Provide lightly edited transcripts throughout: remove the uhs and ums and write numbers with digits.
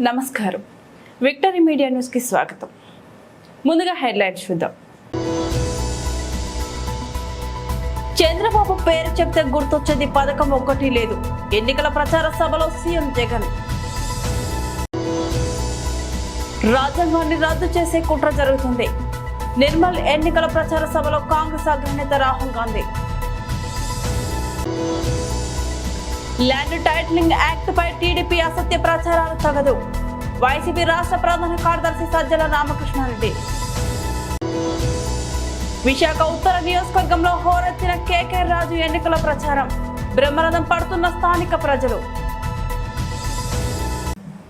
నమస్కారం victory media news కి స్వాగతం. ముందుగా హెడ్లైన్స్ చూద్దాం. చంద్రబాబు పేరు చెప్తే గుర్తొచ్చేది పథకం ఒక్కటి లేదు. ఎన్నికల ప్రచార సభలో సీఎం జగన్. రాజ్యాంగాన్ని రద్దు చేసే కుట్ర జరుగుతుంది. నిర్మల్ ఎన్నికల ప్రచార సభలో కాంగ్రెస్ అగ్రనేత Rahul Gandhi. Land titling act పై టీడీపీ అసత్య ప్రచారాలు తగదు. వైసీపీ రాష్ట్ర ప్రధాన కార్యదర్శి సజ్జల రామకృష్ణారెడ్డి. విశాఖ ఉత్తర నియోజకవర్గంలో హోరెత్తిన కేకే రాజు ఎన్నికల ప్రచారం. బ్రహ్మరథం పడుతున్న స్థానిక ప్రజలు.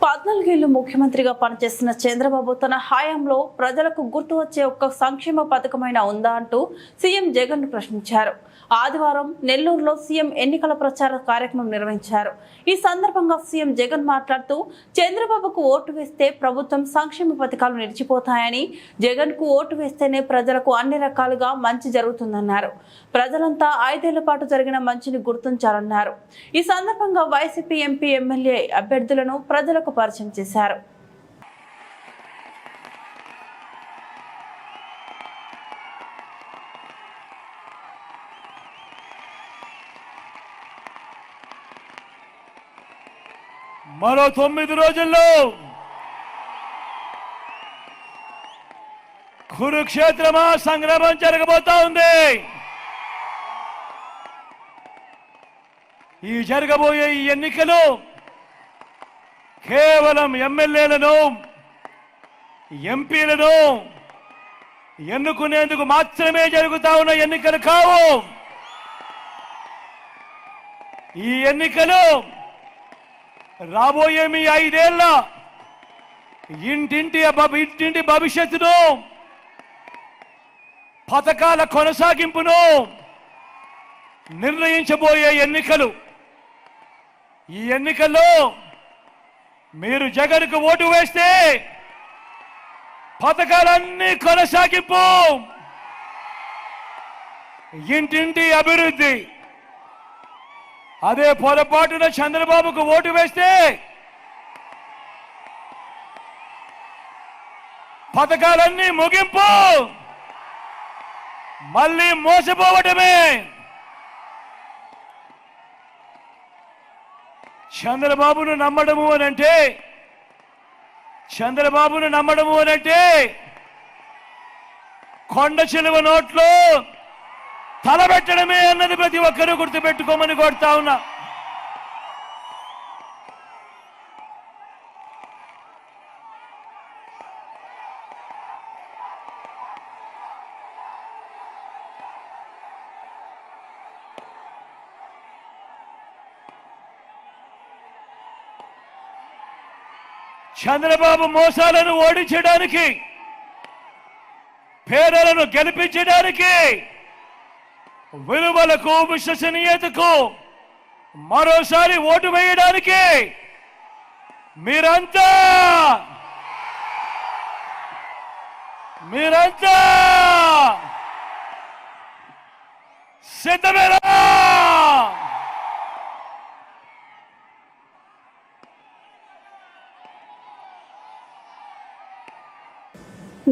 14 ఏళ్లు ముఖ్యమంత్రిగా పనిచేస్తున్న చంద్రబాబు తన హయాంలో ప్రజలకు గుర్తు వచ్చే ఒక్క సంక్షేమ పథకమైన ఉందా అంటూ సీఎం జగన్ ప్రశ్నించారు. ఆదివారం నెల్లూరులో సీఎం ఎన్నికల ప్రచార కార్యక్రమం నిర్వహించారు. ఈ సందర్భంగా సీఎం జగన్ మాట్లాడుతూ చంద్రబాబుకు ఓటు వేస్తే ప్రభుత్వం సంక్షేమ పథకాలు నిలిచిపోతాయని, జగన్ కు ఓటు వేస్తేనే ప్రజలకు అన్ని రకాలుగా మంచి జరుగుతుందన్నారు. ప్రజలంతా 5 ఏళ్ల పాటు జరిగిన మంచిని గుర్తించాలన్నారు. ఈ సందర్భంగా వైసీపీ ఎంపీ ఎమ్మెల్యే అభ్యర్థులను ప్రజలకు పరిచయం చేశారు. మరో 9 రోజుల్లో కురుక్షేత్రమా సంగ్రామం జరగబోతా ఉంది. ఈ జరగబోయే ఈ ఎన్నికలు కేవలం ఎమ్మెల్యేలను, ఎంపీలను ఎన్నుకునేందుకు మాత్రమే జరుగుతా ఉన్న ఎన్నికలు కావు. ఈ ఎన్నికలు రాబోయే మీ 5 ఏళ్ల ఇంటింటి భవిష్యత్తును, పథకాల కొనసాగింపును నిర్ణయించబోయే ఎన్నికలు. ఈ ఎన్నికల్లో మీరు జగన్కు ఓటు వేస్తే పథకాలన్నీ కొనసాగింపు, ఇంటింటి అభివృద్ధి. అదే పొరపాటున చంద్రబాబుకు ఓటు వేస్తే పథకాలన్నీ ముగింపు, మళ్ళీ మోసపోవటమే. చంద్రబాబును నమ్మడము అనంటే కొండ చిలువ నోట్లో తలబెట్టడమే అన్నది ప్రతి ఒక్కరూ గుర్తుపెట్టుకోమని కోరుతా ఉన్నా. చంద్రబాబు మోసాలను ఓడించడానికి, పేదలను గెలిపించడానికి, విలువలకు, విశ్వసనీయతకు మరోసారి ఓటు వేయడానికి మీరంతా సిద్ధమేనా?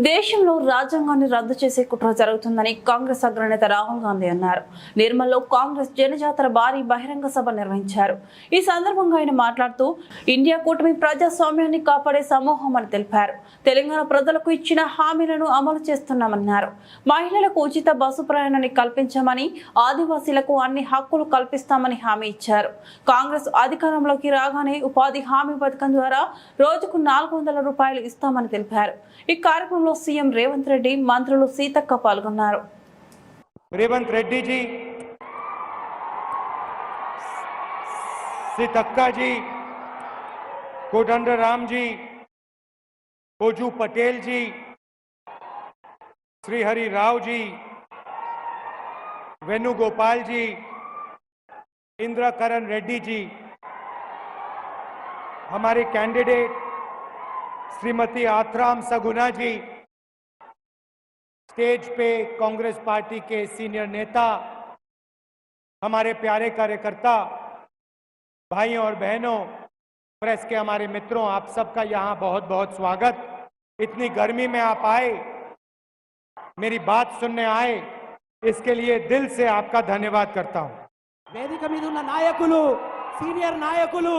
దేశంలో రాజ్యాంగాన్ని రద్దు చేసే కుట్ర జరుగుతుందని కాంగ్రెస్ అగ్రనేత రాహుల్ గాంధీ అన్నారు. నిర్మల్లో కాంగ్రెస్ జనజాతర భారీ బహిరంగ సభ నిర్వహించారు. ఈ సందర్భంగా ఆయన మాట్లాడుతూ ఇండియా కూటమి ప్రజాస్వామ్యాన్ని కాపాడే సమూహం అని తెలిపారు. తెలంగాణ ప్రజలకు ఇచ్చిన హామీలను అమలు చేస్తున్నామన్నారు. మహిళలకు ఉచిత బస్సు ప్రయాణాన్ని కల్పించామని, ఆదివాసీలకు అన్ని హక్కులు కల్పిస్తామని హామీ ఇచ్చారు. కాంగ్రెస్ అధికారంలోకి రాగానే ఉపాధి హామీ పథకం ద్వారా రోజుకు 400 రూపాయలు ఇస్తామని తెలిపారు. ఈ కార్యక్రమంలో सीएम रेवंत रेड्डी, मंत्रुलु सीतक्क पाल्गొన్నారు. रेवंत रेड्डी जी, सीतक्का जी, कोदंडराम जी, कोजू पटेल जी, श्री हरि राव जी, वेणुगोपाल जी, इंद्रकरण रेड्डी जी, हमारे कैंडिडेट श्रीमती आत्राम सगुना जी, स्टेज पे कांग्रेस पार्टी के सीनियर नेता, हमारे प्यारे कार्यकर्ता, भाइयों और बहनों, प्रेस के हमारे मित्रों, आप सबका यहाँ बहुत बहुत स्वागत। इतनी गर्मी में आप आए, मेरी बात सुनने आए, इसके लिए दिल से आपका धन्यवाद करता हूँ। వేదిక మీద ఉన్న నాయకులు, సీనియర్ నాయకులు,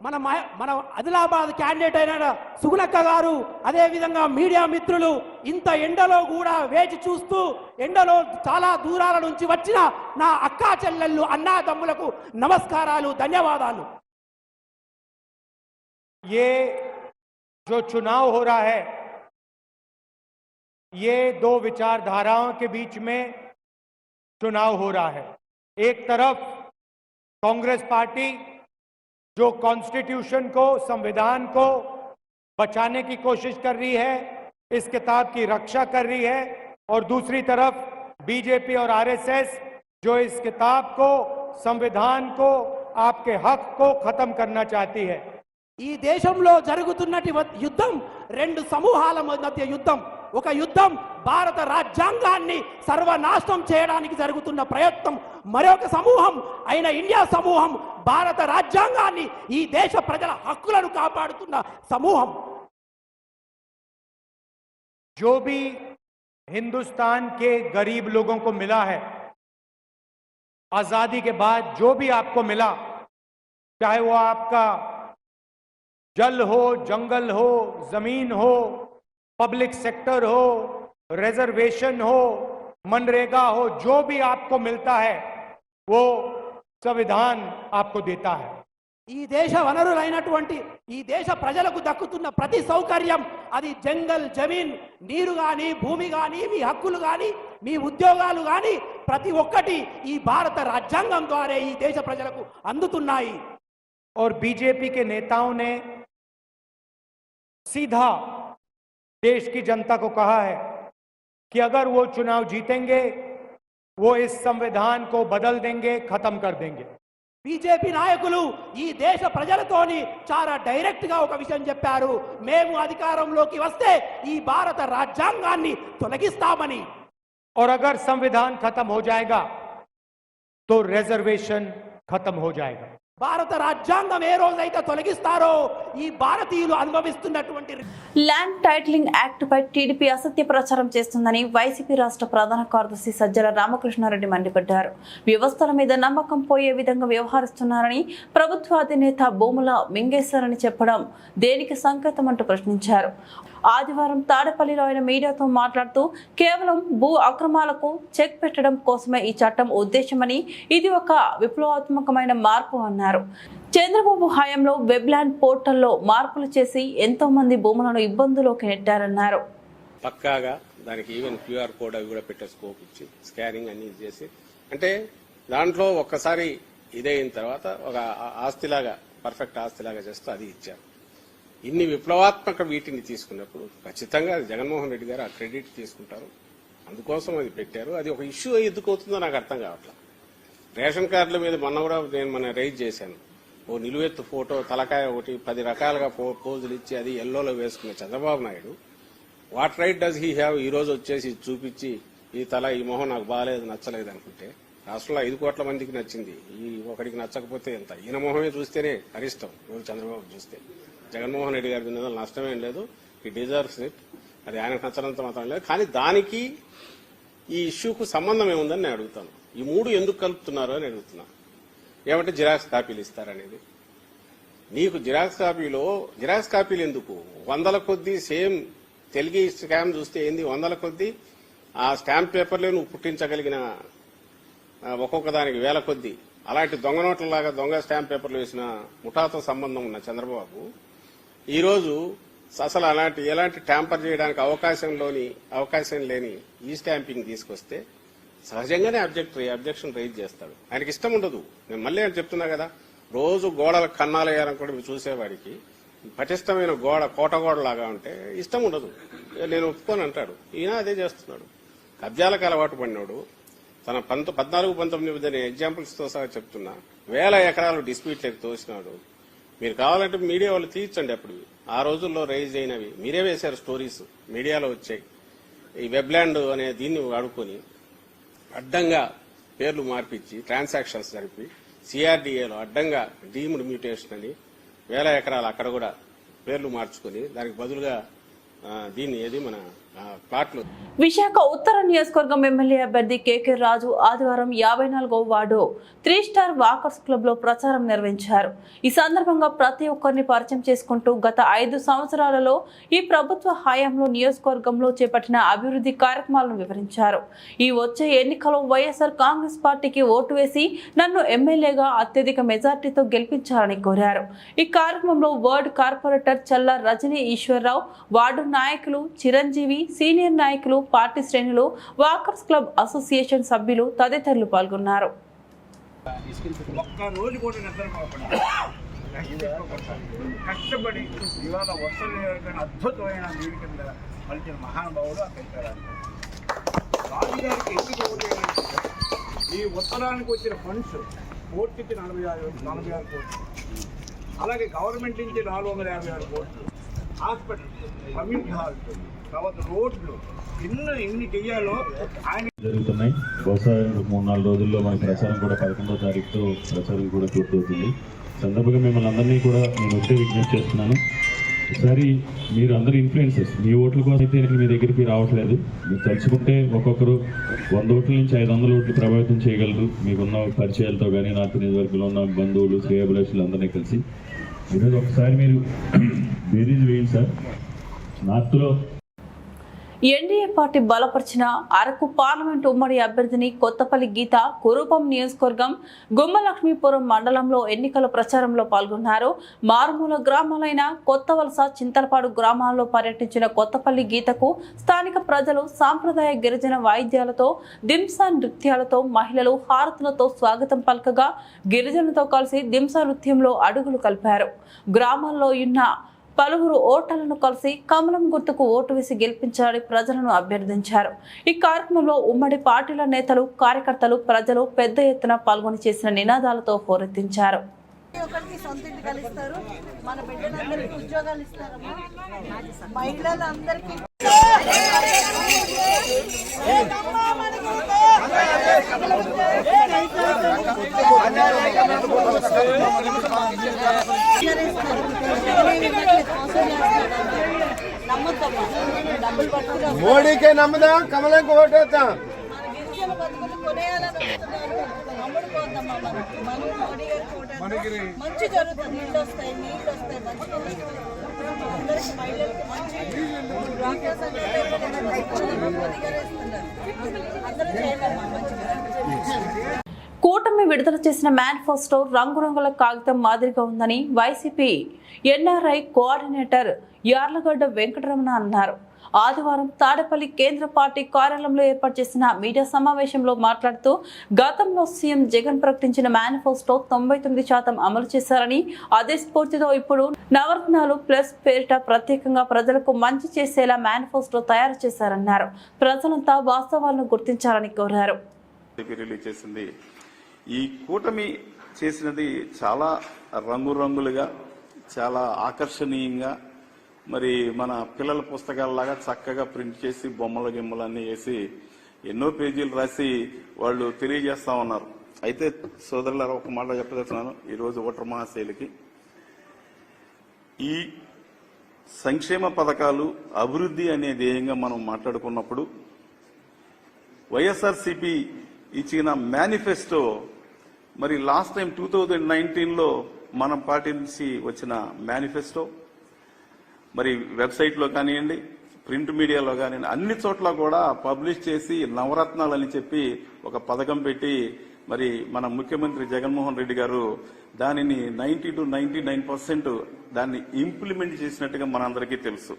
మన ఆదిలాబాద్ క్యాండిడేట్ అయిన సుగుణక్క గారు, అదే విధంగా మీడియా మిత్రులు, ఇంత ఎండలో కూడా వేచి చూస్తూ ఎండలో చాలా దూరాల నుంచి వచ్చిన నా అక్కా చెల్లెళ్ళు, అన్నాదమ్ములకు నమస్కారాలు, ధన్యవాదాలు। ये जो चुनाव हो रहा है, ये दो विचारधाराओं के बीच में चुनाव हो रहा है। एक तरफ कांग्रेस पार्टी जो कॉन्स्टिट्यूशन को, संविधान को बचाने की कोशिश कर रही है, इस किताब की रक्षा कर रही है, और दूसरी तरफ बीजेपी और आरएसएस जो इस किताब को, संविधान को, आपके हक को खत्म करना चाहती है। ఈ దేశంలో జరుగుతున్నటి యుద్ధం రెండు సమూహాల మధ్య యుద్ధం। ఒక యుద్ధం భారత రాజ్యాంగాన్ని సర్వనాశనం చేయడానికి జరుగుతున్న ప్రయత్నం, మరొక సమూహం అయిన ఇండియా సమూహం భారత రాజ్యాంగాన్ని, ఈ దేశ ప్రజల హక్కులను కాపాడుతున్న సమూహం। जो भी हिंदुस्तान के गरीब लोगों को मिला है, आजादी के बाद जो भी आपको मिला, चाहे वो आपका जल हो, जंगल हो, जमीन हो, पब्लिक सेक्टर हो, रिजर्वेशन हो, मनरेगा हो, जो भी आपको मिलता है वो संविधान आपको देता है। ఈ దేశ వనరులైనటువంటి ఈ దేశ ప్రజలకు దక్కుతున్న ప్రతి సౌకర్యం, అది జంగల్, జమీన్, నీరు గాని, భూమి గాని, మీ హక్కులు గాని, మీ ఉద్యోగాలు గాని, ప్రతి ఒక్కటి ఈ భారత రాజ్యాంగం ద్వారా ఈ దేశ ప్రజలకు అందుతున్నాయి। और बीजेपी के नेताओं ने सीधा देश की जनता को कहा है कि अगर वो चुनाव जीतेंगे, वो इस संविधान को बदल देंगे, खत्म कर देंगे। బీజేపీ నాయకులు ఈ దేశ ప్రజలతోని చాలా డైరెక్ట్ గా ఒక విషయం చెప్పారు, మేము అధికారంలోకి వస్తే ఈ భారత రాజ్యాంగాన్ని తొలగిస్తామని। और अगर संविधान खत्म हो जाएगा तो रिजर्वेशन खत्म हो जाएगा। భారత రాజ్యాంగం ఏ రోజైతే తొలగిస్తారో ఈ భారతీయులు అనుభవిస్తున్నటువంటి ల్యాండ్ టైటిలింగ్ యాక్ట్ పై టీడీపీ అసత్య ప్రచారం చేస్తుందని వైసీపీ రాష్ట్ర ప్రధాన కార్యదర్శి సజ్జల రామకృష్ణారెడ్డి మండిపడ్డారు। వ్యవస్థల మీద నమ్మకం పోయే విధంగా వ్యవహరిస్తున్నారని, ప్రభుత్వ అధినేత భూముల మింగేశారని చెప్పడం దేనికి సంకేతం అంటూ ప్రశ్నించారు। ఆదివారం తాడేపల్లిలో ఆయన మీడియాతో మాట్లాడుతూ, కేవలం భూ అక్రమాలకు చెక్ పెట్టడం కోసమే ఈ చట్టం ఉద్దేశమని, ఇది ఒక విప్లవాత్మకమైన మార్పు అన్నారు। చంద్రబాబు హయాంలో వెబ్లాండ్ పోర్టల్లో మార్పులు చేసి ఎంతో మంది భూములను ఇబ్బందులోకి నెట్టారన్నారు। పక్కాగా దానికి ఈవెన్ క్యూఆర్ కోడ్ అవి కూడా పెట్టే స్కోప్ ఇచ్చి స్కానింగ్ అన్ని చేసి, అంటే దాంట్లో ఒక్కసారి ఇదైన తర్వాత ఒక ఆస్తిలాగా, పర్ఫెక్ట్ ఆస్తిలాగా చేస్తూ అది ఇచ్చారు। ఇన్ని విప్లవాత్మక వీటిని తీసుకున్నప్పుడు ఖచ్చితంగా జగన్మోహన్ రెడ్డి గారు ఆ క్రెడిట్ తీసుకుంటారు, అందుకోసం అది పెట్టారు। అది ఒక ఇష్యూ ఎందుకు అవుతుందో నాకు అర్థం కావట్లేదు। రేషన్ కార్డుల మీద మొన్న కూడా నేను రైజ్ చేశాను, ఓ నిలువెత్తు ఫోటో, తలకాయ ఒకటి 10 రకాలుగా పోజులు ఇచ్చి అది ఎల్లోలో వేసుకున్న Chandrababu Naidu, what right does he have ఈ రోజు వచ్చేసి చూపించి ఈ తల, ఈ మొహం నాకు బాగాలేదు, నచ్చలేదు అనుకుంటే, రాష్ట్రంలో 5 కోట్ల మందికి నచ్చింది, ఈ ఒకడికి నచ్చకపోతే ఎంత? ఈయన మొహమే చూస్తేనే అరిష్టం రోజు చంద్రబాబు చూస్తే। జగన్మోహన్ రెడ్డి గారి మీద నష్టమేం లేదు, ఈ డిజర్వ్స్ ఇట్, అది ఆయనకు నచ్చనంత మాత్రం లేదు। కానీ దానికి ఈ ఇష్యూకు సంబంధం ఏముందని నేను అడుగుతాను। ఈ మూడు ఎందుకు కలుపుతున్నారు అని అడుగుతున్నా। ఏమంటే జిరాక్స్ కాపీలు ఇస్తారనేది, నీకు జిరాక్స్ కాపీలు ఎందుకు? 100ల కొద్దీ సేమ్ తెలుగు స్కామ్ చూస్తే ఏంది, 100ల కొద్దీ ఆ స్టాంప్ పేపర్లే నువ్వు పుట్టించగలిగిన ఒక్కొక్క దానికి 1000 కొద్దీ అలాంటి దొంగ నోట్లలాగా దొంగ స్టాంప్ పేపర్లు వేసిన ముఠాతో సంబంధం ఉన్న చంద్రబాబు ఈరోజు అసలు ఎలాంటి ట్యాంపర్ చేయడానికి అవకాశం లేని ఈ స్టాంపింగ్ తీసుకొస్తే సహజంగానే అబ్జెక్షన్ రైజ్ చేస్తాడు। ఆయనకి ఇష్టం ఉండదు। నేను మళ్ళీ అని చెప్తున్నా కదా, రోజు గోడల కన్నాలయ్యారనుకుంటే మీరు చూసేవాడికి పటిష్టమైన కోటగోడలాగా ఉంటే ఇష్టం ఉండదు, నేను ఒప్పుకొని అంటాడు। ఈయన అదే చేస్తున్నాడు, కబ్జాలకు అలవాటు పడినాడు। తన 14-19 ఎగ్జాంపుల్స్ తో సహా చెప్తున్నా, 1000 ఎకరాలు డిస్ప్యూట్లకు తోసినాడు। మీరు కావాలంటే మీడియా వాళ్ళు తీర్చండి, అప్పుడు ఆ రోజుల్లో రైజ్ అయినవి మీరే వేశారు, స్టోరీస్ మీడియాలో వచ్చాయి। ఈ వెబ్లాండ్ అనే దీన్ని వాడుకొని అడ్డంగా పేర్లు మార్పించి ట్రాన్సాక్షన్స్ జరిపి సిఆర్డీఏలో అడ్డంగా డీమ్డ్ మ్యూటేషన్ అని వేల ఎకరాలు అక్కడ కూడా పేర్లు మార్చుకుని దానికి బదులుగా మన ప్లాట్లు. విశాఖ ఉత్తర నియోజకవర్గం ఎమ్మెల్యే అభ్యర్థి కేకే రాజు ఆదివారం 54వ వార్డు 3 స్టార్ వాకర్స్ క్లబ్ లో ప్రచారం నిర్వహించారు. ఈ సందర్భంగా ప్రతి ఒక్కరిని పరిచయం చేసుకుంటూ గత 5 సంవత్సరాలలో ఈ ప్రభుత్వ హయాంలో నియోజకవర్గంలో చేపట్టిన అభివృద్ధి కార్యక్రమాలను వివరించారు. ఈ వచ్చే ఎన్నికల్లో వైఎస్ఆర్ కాంగ్రెస్ పార్టీకి ఓటు వేసి నన్ను ఎమ్మెల్యేగా అత్యధిక మెజార్టీతో గెలిపించాలని కోరారు. ఈ కార్యక్రమంలో వార్డు కార్పొరేటర్ చల్ల రజనీ ఈశ్వరరావు, వార్డు నాయకులు చిరంజీవి, సీనియర్ నాయకులు, పార్టీ శ్రేణులు, వాకర్స్ క్లబ్ అసోసియేషన్ సభ్యులు తదితరులు పాల్గొన్నారు. కష్టపడి ఇవాళ అద్భుతమైన నీటి కింద మలిచిన మహానుభావుడు రాజుగారికి ఎందుకు ఓటేయాలంటే ఈ ఉత్తరానికి వచ్చిన ఫండ్స్ కోర్టుకి 46 కోట్లు, అలాగే గవర్నమెంట్ నుంచి 456 కోట్లు, హాస్పిటల్, కమ్యూనిటీ హాల్స్, తర్వాత రోడ్లు ఎన్ని చెయ్యాలో ఆయన జరుగుతున్నాయి. బహుశా 3-4 రోజుల్లో మన ప్రచారం కూడా 11వ తారీఖుతో ప్రచారం కూడా పూర్తవుతుంది. సందర్భంగా మిమ్మల్ని అందరినీ కూడా నేను ఒకటే విజ్ఞప్తి చేస్తున్నాను. ఒకసారి మీరు అందరూ ఇన్ఫ్లుయెన్సర్స్, మీ ఓట్ల కోసం అయితే మీ దగ్గరికి రావట్లేదు. మీరు తలుచుకుంటే ఒక్కొక్కరు 100 ఓట్ల నుంచి 500 ఓట్లు ప్రభావితం చేయగలరు. మీకున్న పరిచయాలతో కానీ నార్త్ నియోజకవర్గంలో ఉన్న బంధువులు, శ్రేయోభిలాషులు అందరినీ కలిసి ఈరోజు ఒకసారి మీరు బేరీజ్ వేయండి సార్. నార్త్లో ఎన్డీఏ పార్టీ బలపరిచిన అరకు పార్లమెంట్ ఉమ్మడి అభ్యర్థిని కొత్తపల్లి గీత కురుపం నియోజకవర్గం గుమ్మలక్ష్మీపురం మండలంలో ఎన్నికల ప్రచారంలో పాల్గొన్నారు. మారుమూల గ్రామాలైన కొత్తవలస, చింతలపాడు గ్రామాల్లో పర్యటించిన కొత్తపల్లి గీతకు స్థానిక ప్రజలు సాంప్రదాయ గిరిజన వాయిద్యాలతో, దింసా నృత్యాలతో, మహిళలు హారతులతో స్వాగతం పలకగా గిరిజనులతో కలిసి దింసా నృత్యంలో అడుగులు కలిపారు. గ్రామాల్లో ఉన్న పలువురు ఓటర్లను కలిసి కమలం గుర్తుకు ఓటు వేసి గెలిపించాలని ప్రజలను అభ్యర్థించారు. ఈ కార్యక్రమంలో ఉమ్మడి పార్టీల నేతలు, కార్యకర్తలు, ప్రజలు పెద్ద ఎత్తున పాల్గొని చేసిన నినాదాలతో హోరెత్తించారు. మోడీకే నమ్మదాం, కమలంకి ఓటేద్దాం. మంచి జరుగుతుంది, నీళ్ళు వస్తాయి, అందరికి మహిళలకు మంచి అందరూ చేయగలమా మంచిగా. కూటమి విడుదల చేసిన మేనిఫెస్టో రంగురంగుల కాగితం మాదిరిగా ఉందని YCP NRI coordinator Yarlagadda Venkataramana అన్నారు. ఆదివారం తాడేపల్లి కేంద్ర పార్టీ కార్యాలయంలో ఏర్పాటు చేసిన మీడియా సమావేశంలో మాట్లాడుతూ గతంలో సీఎం జగన్ ప్రకటించిన మేనిఫెస్టో 99% అమలు చేశారని, అదే స్ఫూర్తితో ఇప్పుడు నవరత్నాలు ప్లస్ పేరిట ప్రత్యేకంగా ప్రజలకు మంచి చేసేలా మేనిఫెస్టో తయారు చేశారన్నారు. ప్రజలంతా వాస్తవాలను గుర్తించాలని కోరారు. ఈ కూటమి చేసినది చాలా రంగురంగులుగా, చాలా ఆకర్షణీయంగా, మరి మన పిల్లల పుస్తకాలలాగా చక్కగా ప్రింట్ చేసి బొమ్మలు గిమ్మలన్నీ వేసి ఎన్నో పేజీలు రాసి వాళ్ళు తెలియజేస్తా ఉన్నారు. అయితే సోదరులారా, ఒక మాట చెప్పదలుచున్నాను. ఈరోజు ఓటర్ మహాశైలికి ఈ సంక్షేమ పథకాలు, అభివృద్ధి అనే ధ్యేయంగా మనం మాట్లాడుకున్నప్పుడు వైఎస్ఆర్సీపీ ఇచ్చిన మేనిఫెస్టో మరి లాస్ట్ టైం 2019లో మన పార్టీ నుంచి వచ్చిన మేనిఫెస్టో మరి వెబ్సైట్లో కానివ్వండి, ప్రింట్ మీడియాలో కానివ్వండి, అన్ని చోట్ల కూడా పబ్లిష్ చేసి నవరత్నాలు అని చెప్పి ఒక పథకం పెట్టి మరి మన ముఖ్యమంత్రి జగన్మోహన్ రెడ్డి గారు దానిని 90 to 99% దాన్ని ఇంప్లిమెంట్ చేసినట్టుగా మనందరికీ తెలుసు.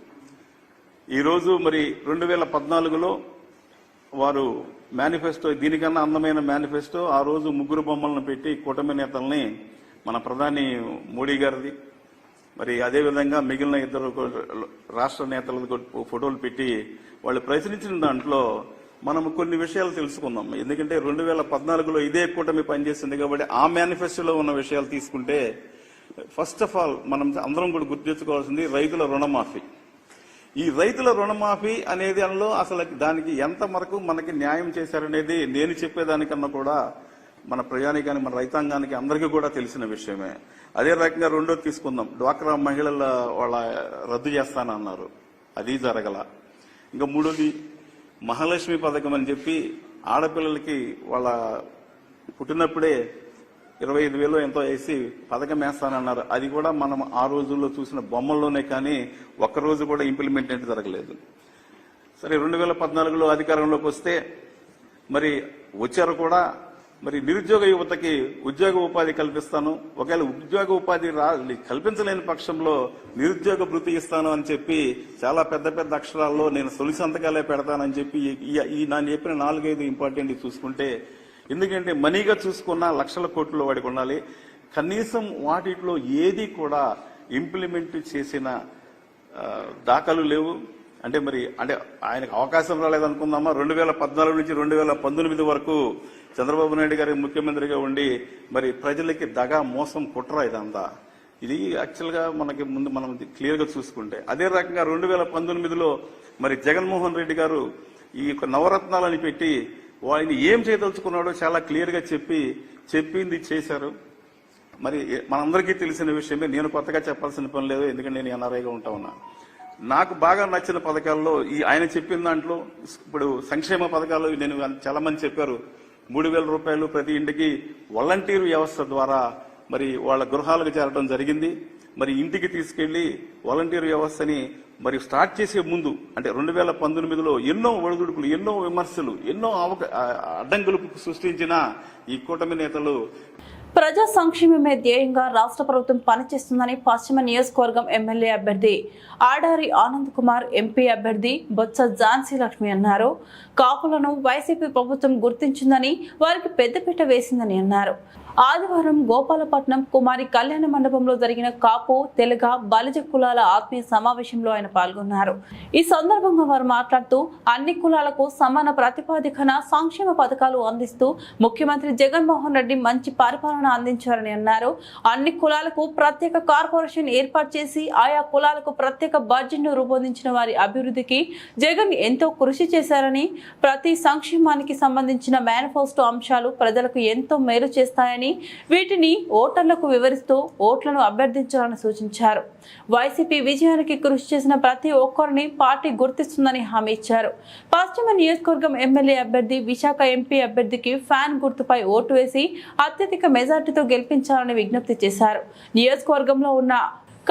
ఈరోజు మరి 2014లో వారు మేనిఫెస్టో, దీనికన్నా అందమైన మేనిఫెస్టో ఆ రోజు 3 బొమ్మలను పెట్టి కూటమి నేతల్ని, మన ప్రధాని మోడీ గారిది, మరి అదేవిధంగా మిగిలిన 2 రాష్ట్ర నేతల ఫోటోలు పెట్టి వాళ్ళు ప్రశ్నించిన దాంట్లో మనం కొన్ని విషయాలు తెలుసుకుందాం. ఎందుకంటే 2014లో ఇదే కూటమి పనిచేసింది కాబట్టి ఆ మేనిఫెస్టోలో ఉన్న విషయాలు తీసుకుంటే, ఫస్ట్ ఆఫ్ ఆల్ మనం అందరం కూడా గుర్తించుకోవాల్సింది రైతుల రుణమాఫీ. ఈ రైతుల రుణమాఫీ అనేది దానిలో అసలు దానికి ఎంత వరకు మనకి న్యాయం చేశారనేది నేను చెప్పేదానికన్నా కూడా మన ప్రజానికానికి, మన రైతాంగానికి అందరికీ కూడా తెలిసిన విషయమే. అదే రకంగా రెండోది తీసుకుందాం, డ్వాక్రా మహిళల వాళ్ళ రద్దు చేస్తానన్నారు, అది జరగల. ఇంకా మూడోది మహాలక్ష్మి పథకం అని చెప్పి ఆడపిల్లలకి వాళ్ళ పుట్టినప్పుడే 25,000 ఎంతో వేసి పథకం వేస్తానన్నారు. అది కూడా మనం ఆ రోజుల్లో చూసిన బొమ్మల్లోనే కానీ ఒక్కరోజు కూడా ఇంప్లిమెంట్ జరగలేదు. సరే 2014లో అధికారంలోకి వస్తే మరి వచ్చారు కూడా, మరి నిరుద్యోగ యువతకి ఉద్యోగ ఉపాధి కల్పిస్తాను, ఒకవేళ ఉద్యోగ ఉపాధి కల్పించలేని పక్షంలో నిరుద్యోగ భృతి ఇస్తాను అని చెప్పి చాలా పెద్ద పెద్ద అక్షరాల్లో నేను తొలి సంతకాలే పెడతానని చెప్పి ఈ నేను చెప్పిన 4-5 ఇంపార్టెంట్ చూసుకుంటే, ఎందుకంటే మనీగా చూసుకున్న లక్షల కోట్లు వాడికి ఉండాలి, కనీసం వాటిలో ఏది కూడా ఇంప్లిమెంట్ చేసిన దాఖలు లేవు. అంటే ఆయనకు అవకాశం రాలేదనుకుందామా, 2014 నుంచి 2019 వరకు చంద్రబాబు నాయుడు గారి ముఖ్యమంత్రిగా ఉండి మరి ప్రజలకి దగా మోసం కుట్ర ఇదంతా. ఇది యాక్చువల్గా మనకి ముందు మనం క్లియర్ గా చూసుకుంటే, అదే రకంగా 2019లో మరి జగన్మోహన్ రెడ్డి గారు ఈ నవరత్నాలని పెట్టి వాడిని ఏం చేయదలుచుకున్నాడో చాలా క్లియర్ గా చెప్పింది చేశారు. మరి మనందరికీ తెలిసిన విషయమే, నేను కొత్తగా చెప్పాల్సిన పని లేదు, ఎందుకంటే నేను ఎన్ఆర్ఐగా ఉంటా ఉన్నా. నాకు బాగా నచ్చిన పథకాల్లో ఆయన చెప్పిన దాంట్లో ఇప్పుడు సంక్షేమ పథకాలు నేను చాలా మంది చెప్పారు, 3,000 రూపాయలు ప్రతి ఇంటికి వాలంటీర్ వ్యవస్థ ద్వారా మరి వాళ్ళ గృహాలకు చేరడం జరిగింది. మరి ఇంటికి తీసుకెళ్లి వాలంటీర్ వ్యవస్థని మరి స్టార్ట్ చేసే ముందు అంటే 2019లో ఎన్నో ఒడిదుడుకులు, ఎన్నో విమర్శలు, ఎన్నో అడ్డంకులు సృష్టించిన ఈ కూటమి నేతలు ప్రజా సంక్షేమమే ధ్యేయంగా రాష్ట్ర ప్రభుత్వం పనిచేస్తుందని పశ్చిమ నియోజకవర్గం ఎమ్మెల్యే అభ్యర్థి ఆడారి ఆనంద్ కుమార్, ఎంపీ అభ్యర్థి బొత్స ఝాన్సీ లక్ష్మి అన్నారు. కాపులను వైసీపీ ప్రభుత్వం గుర్తించిందని, వారికి పెద్దపీట వేసిందని అన్నారు. ఆదివారం గోపాలపట్నం కుమారి కళ్యాణ మండపంలో జరిగిన కాపు, తెలగ, బలిజ కులాల ఆత్మీయ సమావేశంలో ఆయన పాల్గొన్నారు. ఈ సందర్భంగా వారు మాట్లాడుతూ అన్ని కులాలకు సమాన ప్రతిపాదికన సంక్షేమ పథకాలు అందిస్తూ ముఖ్యమంత్రి జగన్మోహన్ రెడ్డి మంచి పరిపాలన అందించారని అన్నారు. అన్ని కులాలకు ప్రత్యేక కార్పొరేషన్ ఏర్పాటు చేసి ఆయా కులాలకు ప్రత్యేక బడ్జెట్ను రూపొందించిన వారి అభివృద్ధికి జగన్ ఎంతో కృషి చేశారని, ప్రతి సంక్షేమానికి సంబంధించిన మేనిఫెస్టో అంశాలు ప్రజలకు ఎంతో మేలు చేస్తాయని, వీటిని ఓటర్లకు వివరిస్తూ ఓట్లను అభ్యర్థించాలని సూచించారు. వైసీపీ విజయానికి కృషి చేసిన ప్రతి ఒక్కరిని పార్టీ గుర్తిస్తుందని హామీ ఇచ్చారు. పశ్చిమ నియోజకవర్గం ఎమ్మెల్యే అభ్యర్థి విశాఖ ఎంపీ అభ్యర్థికి ఫ్యాన్ గుర్తుపై ఓటు వేసి అత్యధిక మెజార్టీతో గెలిపించాలని విజ్ఞప్తి చేశారు. నియోజకవర్గంలో ఉన్న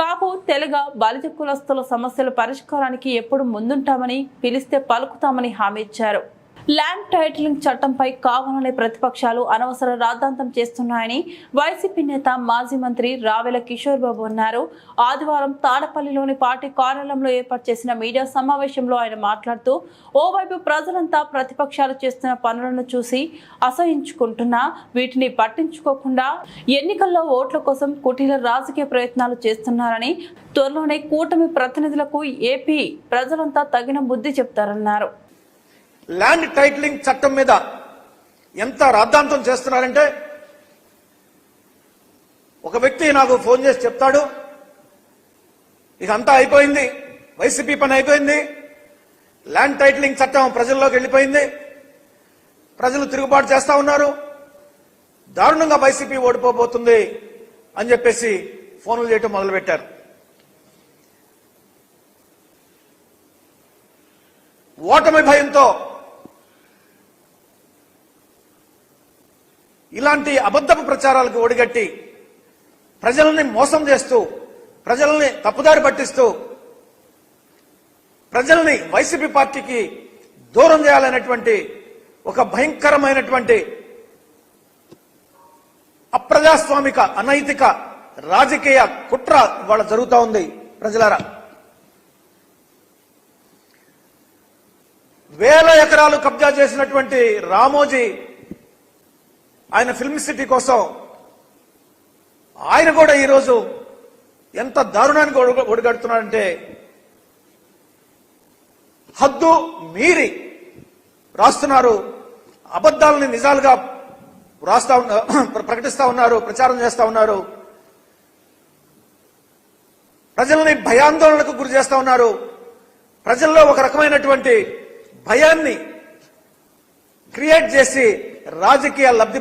కాపు, తెలగ, బలిజ కులస్తుల సమస్యల పరిష్కారానికి ఎప్పుడు ముందుంటామని, పిలిస్తే పలుకుతామని హామీ ఇచ్చారు. ల్యాండ్ టైటిలింగ్ చట్టంపై కావాలనే ప్రతిపక్షాలు అనవసర రాద్ధాంతం చేస్తున్నాయని వైసీపీ నేత మాజీ మంత్రి రావెల కిషోర్ బాబు అన్నారు. ఆదివారం తాడపల్లిలోని పార్టీ కార్యాలయంలో ఏర్పాటు చేసిన మీడియా సమావేశంలో ఆయన మాట్లాడుతూ, ఓవైపు ప్రజలంతా ప్రతిపక్షాలు చేస్తున్న పనులను చూసి అసహించుకుంటున్నా, వీటిని పట్టించుకోకుండా ఎన్నికల్లో ఓట్ల కోసం కుటీల రాజకీయ ప్రయత్నాలు చేస్తున్నారని, త్వరలోనే కూటమి ప్రతినిధులకు ఏపీ ప్రజలంతా తగిన బుద్ధి చెప్తారన్నారు. ల్యాండ్ టైటిలింగ్ చట్టం మీద ఎంత రాద్ధాంతం చేస్తున్నారంటే, ఒక వ్యక్తి నాకు ఫోన్ చేసి చెప్తాడు, ఇదంతా అయిపోయింది, వైసీపీ పని అయిపోయింది, ల్యాండ్ టైటిలింగ్ చట్టం ప్రజల్లోకి వెళ్ళిపోయింది, ప్రజలు తిరుగుబాటు చేస్తా ఉన్నారు, దారుణంగా వైసీపీ ఓడిపోబోతుంది అని చెప్పేసి ఫోన్లు చేయటం మొదలుపెట్టారు. ఓటమి భయంతో ఇలాంటి అబద్ధపు ప్రచారాలకు ఒడిగట్టి ప్రజల్ని మోసం చేస్తూ, ప్రజల్ని తప్పుదారి పట్టిస్తూ, ప్రజల్ని వైసీపీ పార్టీకి దూరం చేయాలనేటువంటి ఒక భయంకరమైనటువంటి అప్రజాస్వామిక, అనైతిక రాజకీయ కుట్ర ఇవాళ జరుగుతూ ఉంది. ప్రజలారా, వేల ఎకరాలు కబ్జా చేసినటువంటి రామోజీ ఆయన ఫిల్మ్ సిటీ కోసం ఆయన కూడా ఈరోజు ఎంత దారుణానికి ఒడిగడుతున్నాడంటే, హద్దు మీరి రాస్తున్నారు, అబద్ధాలని నిజాలుగా ప్రకటిస్తా ఉన్నారు, ప్రచారం చేస్తా ఉన్నారు, ప్రజల్ని భయాందోళనకు గురి చేస్తా ఉన్నారు, ప్రజల్లో ఒక రకమైనటువంటి భయాన్ని క్రియేట్ చేసి రాజకీయ లబ్ధి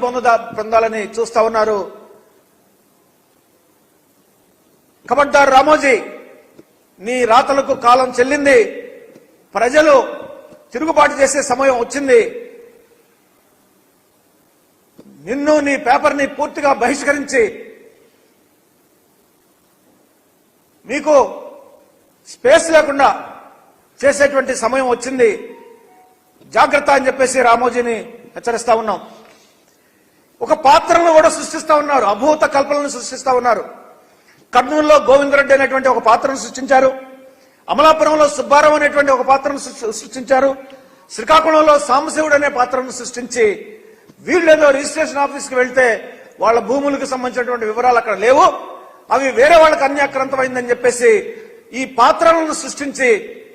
పొందాలని చూస్తా ఉన్నారు. ఖబర్దార్ రామోజీ, నీ రాతలకు కాలం చెల్లింది. ప్రజలు తిరుగుబాటు చేసే సమయం వచ్చింది. నిన్ను, నీ పేపర్ని పూర్తిగా బహిష్కరించి మీకు స్పేస్ లేకుండా చేసేటువంటి సమయం వచ్చింది. జాగ్రత్త అని చెప్పేసి రామోజీని హెచ్చరిస్తా ఉన్నాం. ఒక పాత్రను కూడా సృష్టిస్తా ఉన్నారు, అభూత కల్పనలను సృష్టిస్తా ఉన్నారు. కర్నూలులో గోవిందరెడ్డి అనేటువంటి ఒక పాత్రను సృష్టించారు. అమలాపురంలో సుబ్బారావు అనేటువంటి ఒక పాత్రను సృష్టించారు. శ్రీకాకుళంలో సాంబశివుడు అనే పాత్రను సృష్టించి వీళ్ళేదో రిజిస్ట్రేషన్ ఆఫీస్కి వెళ్తే వాళ్ళ భూములకు సంబంధించినటువంటి వివరాలు అక్కడ లేవు, అవి వేరే వాళ్ళకి అన్యాక్రాంతమైందని చెప్పేసి ఈ పాత్రలను సృష్టించి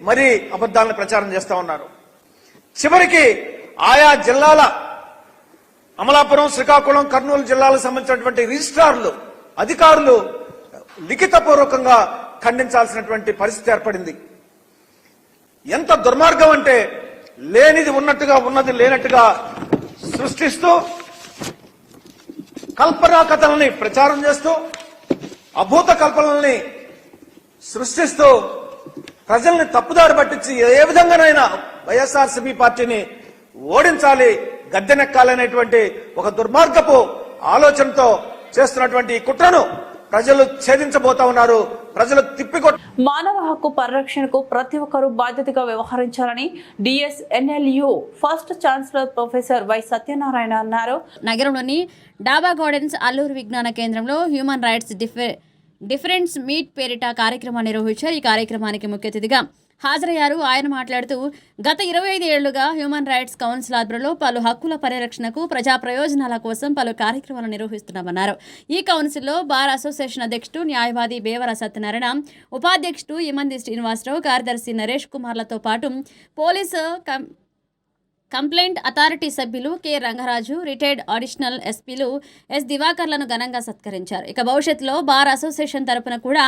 మరీ అబద్ధాలను ప్రచారం చేస్తా ఉన్నారు. చివరికి ఆయా జిల్లాల అమలాపురం, శ్రీకాకుళం, కర్నూలు జిల్లాలకు సంబంధించినటువంటి రిజిస్ట్రార్లు, అధికారులు లిఖితపూర్వకంగా ఖండించాల్సినటువంటి పరిస్థితి ఏర్పడింది. ఎంత దుర్మార్గం అంటే లేనిది ఉన్నట్టుగా, ఉన్నది లేనట్టుగా సృష్టిస్తూ కల్పనా కథలని ప్రచారం చేస్తూ అభూత కల్పనల్ని సృష్టిస్తూ ప్రజల్ని తప్పుదారి పట్టించి ఏ విధంగానైనా వైఎస్ఆర్సీపీ పార్టీని ఓడించాలి, గద్దెనెక్కాలనేటువంటి ఒక దుర్మార్గపు ఆలోచనతో చేస్తున్నటువంటి ఈ కుట్రను ప్రజలు ఛేదించబోతా ఉన్నారు. ప్రజలు తిప్పికొట్ట మానవ హక్కు పరిరక్షణకు ప్రతి ఒక్కరూ బాధ్యతగా వ్యవహరించాలని డిఎస్ఎన్ఎల్యు first chancellor professor why Satyanarayana అన్నారు. నగరంలోని డాబా గార్డెన్స్ అల్లూరు విజ్ఞాన కేంద్రంలో హ్యూమన్ రైట్స్ డిఫరెన్స్ మీట్ పేరిట కార్యక్రమాన్ని నిర్వహించారు. ఈ కార్యక్రమానికి ముఖ్య అతిథిగా హాజరయ్యారు. ఆయన మాట్లాడుతూ గత 25 ఏళ్లుగా హ్యూమన్ రైట్స్ కౌన్సిల్ ఆధ్వర్యంలో పలు హక్కుల పరిరక్షణకు, ప్రజా ప్రయోజనాల కోసం పలు కార్యక్రమాలు నిర్వహిస్తున్నామన్నారు. ఈ కౌన్సిల్లో బార్ అసోసియేషన్ అధ్యక్షుడు న్యాయవాది బేవర సత్యనారాయణ, ఉపాధ్యక్షుడు ఇమంది శ్రీనివాసరావు, కార్యదర్శి నరేష్ కుమార్లతో పాటు పోలీసు కంప్లైంట్ అథారిటీ సభ్యులు కె రంగరాజు, రిటైర్డ్ అడిషనల్ ఎస్పీలు ఎస్ దివాకర్లను ఘనంగా సత్కరించారు. ఇక భవిష్యత్తులో బార్ అసోసియేషన్ తరపున కూడా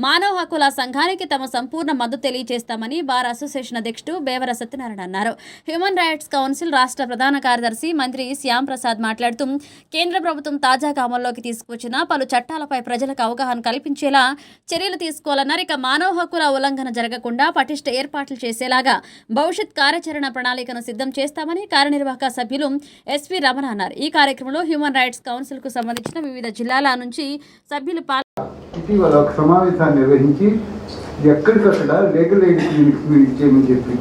మానవ హక్కుల సంఘానికి తమ సంపూర్ణ మద్దతు తెలియజేస్తామని బార్ అసోసియేషన్ అధ్యక్షుడు బేవర సత్యనారాయణ అన్నారు. హ్యూమన్ రైట్స్ కౌన్సిల్ రాష్ట్ర ప్రధాన కార్యదర్శి మంత్రి శ్యామ్ ప్రసాద్ మాట్లాడుతూ కేంద్ర ప్రభుత్వం తాజాగా అమల్లోకి తీసుకొచ్చిన పలు చట్టాలపై ప్రజలకు అవగాహన కల్పించేలా చర్యలు తీసుకోవాలన్నారు. ఇక మానవ హక్కుల ఉల్లంఘన జరగకుండా పటిష్ట ఏర్పాట్లు చేసేలాగా భవిష్యత్ కార్యాచరణ ప్రణాళికను సిద్ధం చేస్తామని కార్యనిర్వాహక సభ్యులు ఎస్వి రమణ అన్నారు. ఈ కార్యక్రమంలో హ్యూమన్ రైట్స్ కౌన్సిల్ కు సంబంధించిన వివిధ జిల్లాల నుంచి సభ్యులు ఇటీవల ఒక సమావేశాన్ని నిర్వహించి ఎక్కడికక్కడ లీగల్ ఎయిడ్ క్లినిక్స్ ఇచ్చేయమని చెప్పి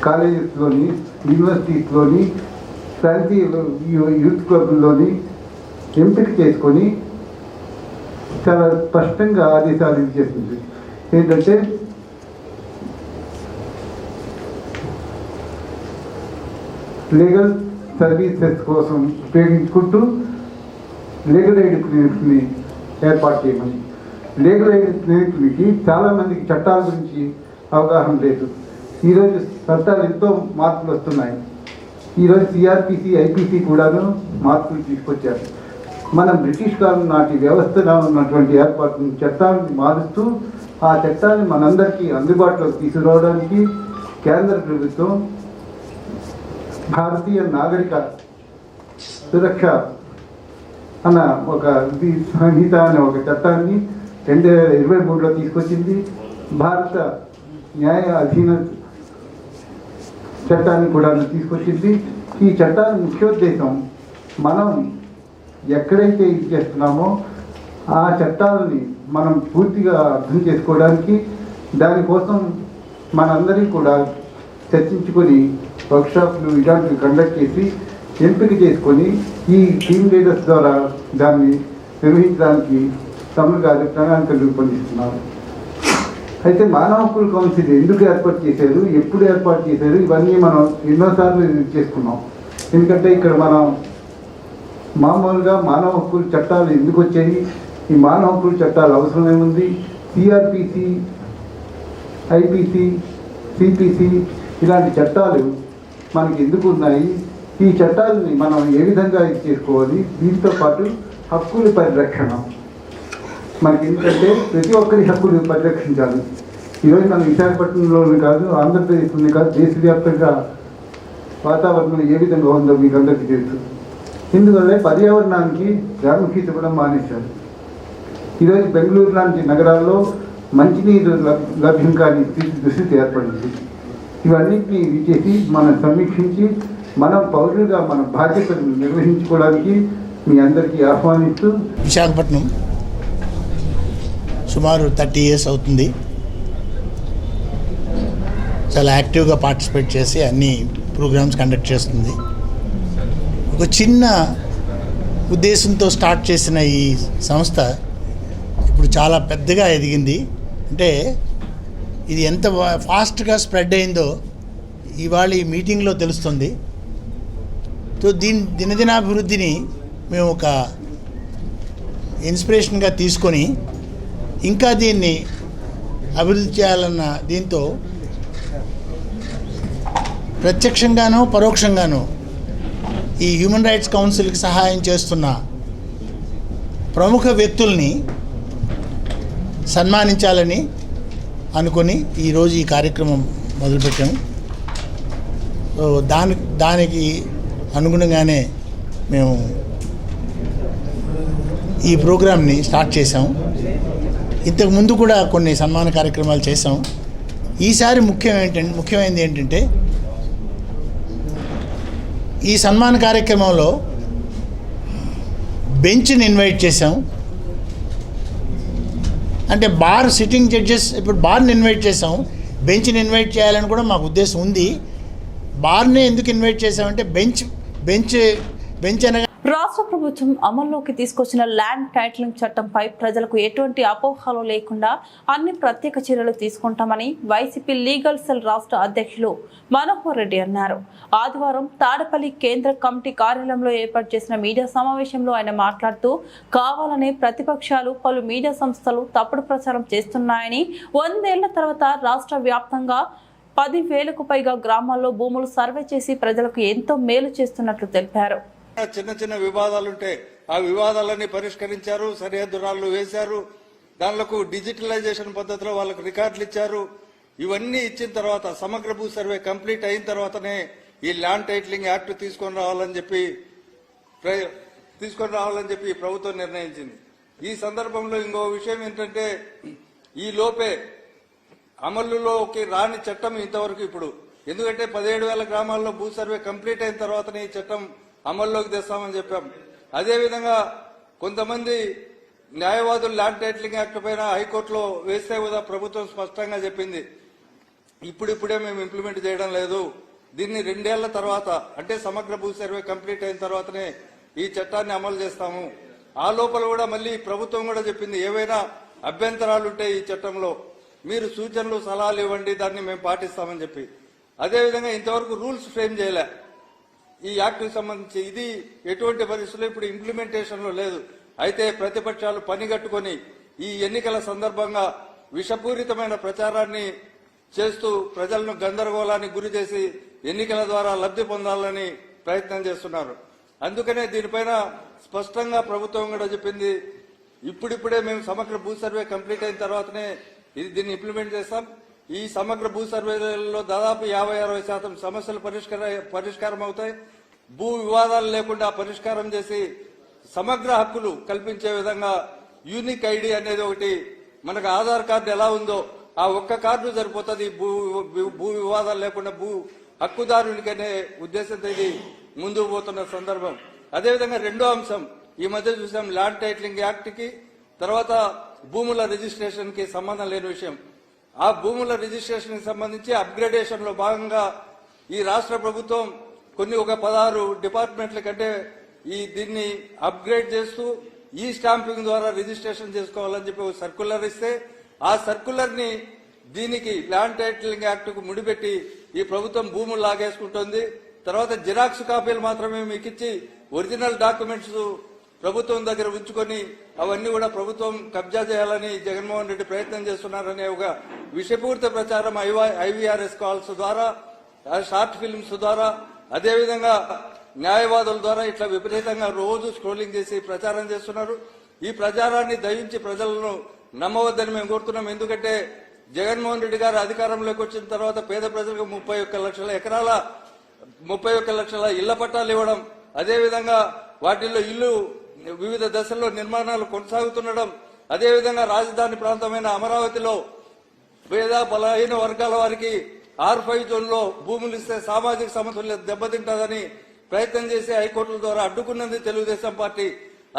కాలేజెస్లోని, యూనివర్సిటీస్లోని, ప్రాంతీయ యూత్ క్లబ్లోని ఎంపిక చేసుకొని చాలా స్పష్టంగా ఆదేశాలు ఇచ్చేస్తుంది. ఏంటంటే లీగల్ సర్వీసెస్ కోసం ఉపయోగించుకుంటూ లీగల్ ఎయిడ్ క్లినిక్స్ని ఏర్పాటు చేయమని. లీగల్ ఎయిడ్ క్లినిక్లకి చాలామందికి చట్టాల గురించి అవగాహన లేదు. ఈరోజు చట్టాలు ఎంతో మార్పులు వస్తున్నాయి. ఈరోజు సిఆర్పిసి, ఐపీసీ కూడాను మార్పులు తీసుకొచ్చారు. మనం బ్రిటిష్ కాలం నాటి వ్యవస్థలో ఉన్నటువంటి ఏర్పాటును, చట్టాలను మారుస్తూ ఆ చట్టాన్ని మనందరికీ అందుబాటులోకి తీసుకురావడానికి కేంద్ర ప్రభుత్వం భారతీయ నాగరిక సురక్ష అన్న ఒక సంహిత అనే ఒక చట్టాన్ని 2023లో తీసుకొచ్చింది. భారత న్యాయ అధీన చట్టాన్ని కూడా తీసుకొచ్చింది. ఈ చట్టాన్ని ముఖ్యోద్దేశం మనం ఎక్కడైతే ఇది చేస్తున్నామో ఆ చట్టాలని మనం పూర్తిగా అర్థం చేసుకోవడానికి, దానికోసం మనందరికీ కూడా చర్చించుకొని వర్క్షాప్లు ఇలాంటివి కండక్ట్ చేసి ఎంపిక చేసుకొని ఈ టీమ్ లీడర్స్ ద్వారా దాన్ని నిర్వహించడానికి తమగా ప్రణాళికలు రూపొందిస్తున్నారు. అయితే మానవ హక్కుల కౌన్సిల్ ఎందుకు ఏర్పాటు చేశారు, ఎప్పుడు ఏర్పాటు చేశారు, ఇవన్నీ మనం ఎన్నోసార్లు చేసుకున్నాం. ఎందుకంటే ఇక్కడ మనం మామూలుగా మానవ హక్కుల చట్టాలు ఎందుకు వచ్చాయి, ఈ మానవ హక్కుల చట్టాలు అవసరం ఏముంది, సిఆర్పిసి, ఐపీసీ, సిపిసి ఇలాంటి చట్టాలు మనకి ఎందుకు ఉన్నాయి, ఈ చట్టాలని మనం ఏ విధంగా ఇది చేసుకోవాలి, దీంతో పాటు హక్కుల పరిరక్షణ మనకి ఎందుకంటే ప్రతి ఒక్కరి హక్కులు పరిరక్షించాలి. ఈరోజు మనం విశాఖపట్నంలోనే కాదు, ఆంధ్రప్రదేశ్లోనే కాదు, దేశవ్యాప్తంగా వాతావరణం ఏ విధంగా ఉందో మీకు అందరికీ తెలుసు. ఇందువల్లే పర్యావరణానికి ప్రాముఖ్యత కూడా మానేశారు. ఈరోజు బెంగళూరు లాంటి నగరాల్లో మంచినీరు లభ్యం కాని దుస్థితి ఏర్పడింది. ఇవన్నింటినీ చేసి మనం సమీక్షించి మనం పౌరులుగా మన బాధ్యతను నిర్వహించుకోవడానికి మీ అందరికీ ఆహ్వానిస్తూ, విశాఖపట్నం సుమారు 30 years అవుతుంది. చాలా యాక్టివ్గా పార్టిసిపేట్ చేసి అన్ని ప్రోగ్రామ్స్ కండక్ట్ చేస్తుంది. ఒక చిన్న ఉద్దేశంతో స్టార్ట్ చేసిన ఈ సంస్థ ఇప్పుడు చాలా పెద్దగా ఎదిగింది. అంటే ఇది ఎంత ఫాస్ట్గా స్ప్రెడ్ అయిందో ఇవాళ ఈ మీటింగ్లో తెలుస్తుంది. సో దీని దినదినాభివృద్ధిని మేము ఒక ఇన్స్పిరేషన్గా తీసుకొని ఇంకా దీన్ని అభివృద్ధి చేయాలన్న దీంతో ప్రత్యక్షంగానో పరోక్షంగానో ఈ హ్యూమన్ రైట్స్ కౌన్సిల్కి సహాయం చేస్తున్న ప్రముఖ వ్యక్తుల్ని సన్మానించాలని అనుకొని ఈరోజు ఈ కార్యక్రమం మొదలుపెట్టాము. సో దానికి అనుగుణంగానే మేము ఈ ప్రోగ్రామ్ని స్టార్ట్ చేసాము. ఇంతకు ముందు కూడా కొన్ని సన్మాన కార్యక్రమాలు చేసాం. ఈసారి ముఖ్యమైనది ఏంటంటే ఈ సన్మాన కార్యక్రమంలో బెంచ్ని ఇన్వైట్ చేసాం. అంటే బార్ సిట్టింగ్ జడ్జెస్ ఇప్పుడు బార్ని ఇన్వైట్ చేసాం, బెంచ్ని ఇన్వైట్ చేయాలని కూడా మాకు ఉద్దేశం ఉంది. బార్ని ఎందుకు ఇన్వైట్ చేసామంటే బెంచ్ అనగా రాష్ట్ర ప్రభుత్వం అమల్లోకి తీసుకొచ్చిన ల్యాండ్ టైటిలింగ్ చట్టంపై ప్రజలకు ఎటువంటి అపోహలు లేకుండా అన్ని ప్రత్యేక చర్యలు తీసుకుంటామని వైసీపీ లీగల్ సెల్ రాష్ట్ర అధ్యక్షులు మనోహర్ రెడ్డి అన్నారు. ఆదివారం తాడపల్లి కేంద్ర కమిటీ కార్యాలయంలో ఏర్పాటు చేసిన మీడియా సమావేశంలో ఆయన మాట్లాడుతూ కావాలనే ప్రతిపక్షాలు పలు మీడియా సంస్థలు తప్పుడు ప్రచారం చేస్తున్నాయని, 100 ఏళ్ల తర్వాత రాష్ట్ర వ్యాప్తంగా 10,000కు పైగా గ్రామాల్లో భూములు సర్వే చేసి ప్రజలకు ఎంతో మేలు చేస్తున్నట్లు తెలిపారు. చిన్న చిన్న వివాదాలుంటే ఆ వివాదాలన్నీ పరిష్కరించారు, సరిహద్దు రాళ్లు వేశారు, దానిలకు డిజిటలైజేషన్ పద్ధతిలో వాళ్ళకు రికార్డులు ఇచ్చారు. ఇవన్నీ ఇచ్చిన తర్వాత సమగ్ర భూ సర్వే కంప్లీట్ అయిన తర్వాతనే ఈ ల్యాండ్ టైటిలింగ్ యాక్ట్ తీసుకొని రావాలని చెప్పి ప్రభుత్వం నిర్ణయించింది. ఈ సందర్భంలో ఇంకో విషయం ఏంటంటే ఈ లోపే అమలులోకి రాని చట్టం ఇంతవరకు ఇప్పుడు, ఎందుకంటే 17,000 గ్రామాల్లో భూ సర్వే కంప్లీట్ అయిన తర్వాతనే ఈ చట్టం అమల్లోకి తెస్తామని చెప్పాం. అదేవిధంగా కొంతమంది న్యాయవాదులు ల్యాండ్ టైటిలింగ్ యాక్ట్ పైన హైకోర్టులో వేస్తే కూడా ప్రభుత్వం స్పష్టంగా చెప్పింది ఇప్పుడిప్పుడే మేము ఇంప్లిమెంట్ చేయడం లేదు, దీన్ని 2 ఏళ్ల తర్వాత అంటే సమగ్ర భూ సర్వే కంప్లీట్ అయిన తర్వాతనే ఈ చట్టాన్ని అమలు చేస్తాము. ఆ లోపల కూడా మళ్ళీ ప్రభుత్వం కూడా చెప్పింది ఏవైనా అభ్యంతరాలుంటే ఈ చట్టంలో మీరు సూచనలు సలహాలు ఇవ్వండి, దాన్ని మేము పాటిస్తామని చెప్పి. అదేవిధంగా ఇంతవరకు రూల్స్ ఫ్రేమ్ చేయలే ఈ యాక్ట్కి సంబంధించి. ఇది ఎటువంటి పరిస్థితుల్లో ఇప్పుడు ఇంప్లిమెంటేషన్ లో లేదు. అయితే ప్రతిపక్షాలు పనిగట్టుకొని ఈ ఎన్నికల సందర్భంగా విషపూరితమైన ప్రచారాన్ని చేస్తూ ప్రజలను గందరగోళానికి గురి చేసి ఎన్నికల ద్వారా లబ్ధి పొందాలని ప్రయత్నం చేస్తున్నారు. అందుకనే దీనిపైన స్పష్టంగా ప్రభుత్వం కూడా చెప్పింది ఇప్పుడిప్పుడే మేము సమగ్ర భూ సర్వే కంప్లీట్ అయిన తర్వాతనే దీన్ని ఇంప్లిమెంట్ చేస్తాం. ఈ సమగ్ర భూ సర్వేలో దాదాపు 50-60% సమస్యలు పరిష్కారం అవుతాయి. భూ వివాదాలు లేకుండా పరిష్కారం చేసి సమగ్ర హక్కులు కల్పించే విధంగా యూనిక్ ఐడి అనేది ఒకటి, మనకు ఆధార్ కార్డు ఎలా ఉందో ఆ ఒక్క కార్డు సరిపోతుంది భూ వివాదాలు లేకుండా భూ హక్కుదారునికి అనే ఉద్దేశంతో ఇది ముందుకు పోతున్న సందర్భం. అదేవిధంగా రెండో అంశం ఈ మధ్య చూసాం ల్యాండ్ టైటిలింగ్ యాక్ట్ కి తర్వాత భూముల రిజిస్ట్రేషన్ కి సంబంధం లేని విషయం. ఆ భూముల రిజిస్ట్రేషన్ కి సంబంధించి అప్గ్రేడేషన్ లో భాగంగా ఈ రాష్ట్ర ప్రభుత్వం ఒక 16 డిపార్ట్మెంట్ల కంటే దీన్ని అప్గ్రేడ్ చేస్తూ ఈ స్టాంపింగ్ ద్వారా రిజిస్ట్రేషన్ చేసుకోవాలని చెప్పి ఒక సర్కులర్ ఇస్తే ఆ సర్కులర్ ని దీనికి ల్యాండ్ టైటిలింగ్ యాక్ట్ కు ముడిపెట్టి ఈ ప్రభుత్వం భూములు లాగేసుకుంటోంది. తర్వాత జిరాక్స్ కాపీలు మాత్రమే మీకు ఇచ్చి ఒరిజినల్ డాక్యుమెంట్స్ ప్రభుత్వం దగ్గర ఉంచుకొని అవన్నీ కూడా ప్రభుత్వం కబ్జా చేయాలని జగన్మోహన్ రెడ్డి ప్రయత్నం చేస్తున్నారనే ఒక విషపూరిత ప్రచారం ఐవీఆర్ఎస్ కాల్స్ ద్వారా, షార్ట్ ఫిల్మ్స్ ద్వారా, అదేవిధంగా న్యాయవాదుల ద్వారా ఇట్లా విపరీతంగా రోజు స్క్రోలింగ్ చేసి ప్రచారం చేస్తున్నారు. ఈ ప్రచారాన్ని దయించి ప్రజలను నమ్మవద్దని మేము కోరుతున్నాం. ఎందుకంటే జగన్మోహన్ రెడ్డి గారు అధికారంలోకి వచ్చిన తర్వాత పేద ప్రజలకు 31 లక్షల ఎకరాల 31 లక్షల ఇళ్ల పట్టాలు ఇవ్వడం, అదేవిధంగా వాటిల్లో ఇల్లు వివిధ దశల్లో నిర్మాణాలు కొనసాగుతుండడం, అదేవిధంగా రాజధాని ప్రాంతమైన అమరావతిలో పేద బలహీన వర్గాల వారికి R5 జోన్లో భూములు ఇస్తే సామాజిక సమతుల్యత దెబ్బతింటుందని ప్రయత్నం చేసి హైకోర్టుల ద్వారా అడ్డుకున్నది తెలుగుదేశం పార్టీ.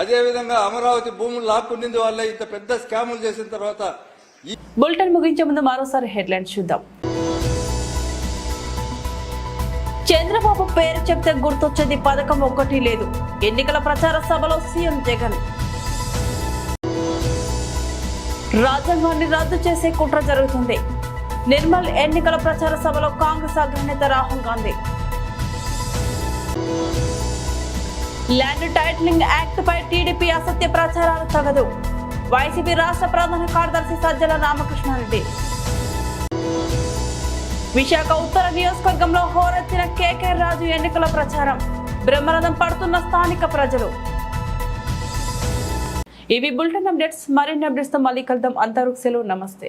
అదేవిధంగా అమరావతి భూములు లాక్కున్నది వల్ల ఇంత పెద్ద స్కాములు చేసిన తర్వాత బులెటిన్ ముగించే ముందు మరోసారి హెడ్లైన్స్ చూద్దాం. చంద్రబాబు పేరు చెప్తే గుర్తొచ్చేది పథకం ఒక్కటి లేదు. ఎన్నికల ప్రచార సభలో సీఎం జగన్. రాజ్యాంగాన్ని రద్దు చేసే కుట్ర జరుగుతుంది. నిర్మల్ ఎన్నికల ప్రచార సభలో కాంగ్రెస్ అగ్రనేత Rahul Gandhi. Land titling act పై టీడీపీ అసత్య ప్రచారాలు తగదు. వైసీపీ రాష్ట్ర ప్రధాన కార్యదర్శి సజ్జల రామకృష్ణారెడ్డి. విశాఖ ఉత్తర నియోజకవర్గంలో హోరెత్తిన కేకే రాజు ఎన్నికల ప్రచారం. బ్రహ్మరథం పడుతున్న స్థానిక ప్రజలు. ఇవి బులెటిన్ అప్డేట్స్. మరిన్ని అప్డేట్స్ తో మళ్ళీ కలుద్దాం. అంతవరకు సెలవు. నమస్తే.